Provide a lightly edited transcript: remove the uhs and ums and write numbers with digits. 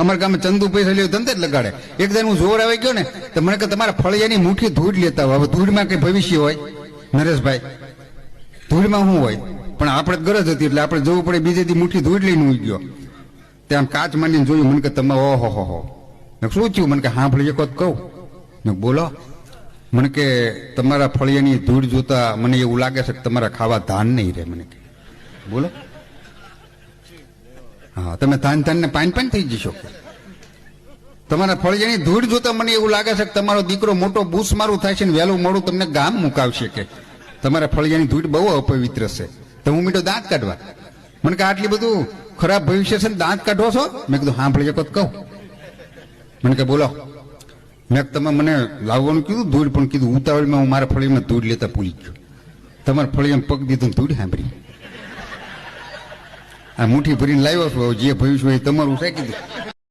અમારા ગામમાં ચંદુ પૈસા લેવું ધંધે જ લગાડે. એક દિન હું જોર આવી ગયો ને તો મને કે તમારા ફળિયાની મુઠ્ઠી ધૂળ લેતા હોય. હવે ધૂળમાં કઈ ભવિષ્ય હોય નરેશભાઈ? ધૂળમાં શું હોય? પણ આપણે ગરજ હતી એટલે આપણે જવું પડે. બીજે દી મુઠ્ઠી ધૂળ લઈને ઉઈ ગયો. ત્યાં કાચ માંડીને જોયું. મને કે તમે ઓહો હો શું થયું? મને કે સાંભળી એક કહું ને બોલો. મને કે તમારા ફળિયાની ધૂળ જોતા મને એવું લાગે છે કે તમારા ખાવા ધાન નહીં રહે. મને કે બોલો. હા, તમે ધાન ને પાન થઈ જશો. તમારા ફળિયાની ધૂળ જોતા મને એવું લાગે છે કે તમારો દીકરો મોટો બૂસ મારું થાય છે ને વહેલું મોડું તમને ગામ મુકાવશે. કે તમારા ફળિયાની ધૂળ બહુ અપવિત્ર છે. તો હું મીઠો દાંત કાઢવા. મને કે આટલી બધું ખરાબ ભવિષ્ય છે ને દાંત કાઢો છો? મેં કીધું સાંભળી એક કહું. મને કે બોલો. મેં તમે મને લાવવાનું કીધું ધૂળ, પણ કીધું ઉતાવળમાં હું મારા ફળિયામાં ધૂળ લેતા ભૂલી ગયો. તમારા ફળિયામાં પગ દીધું ધૂળ સાંભળી. આ મુઠ્ઠી ભરીને લાવ્યો છું. જે ભવિષ્ય હોય તમારું છે કીધું.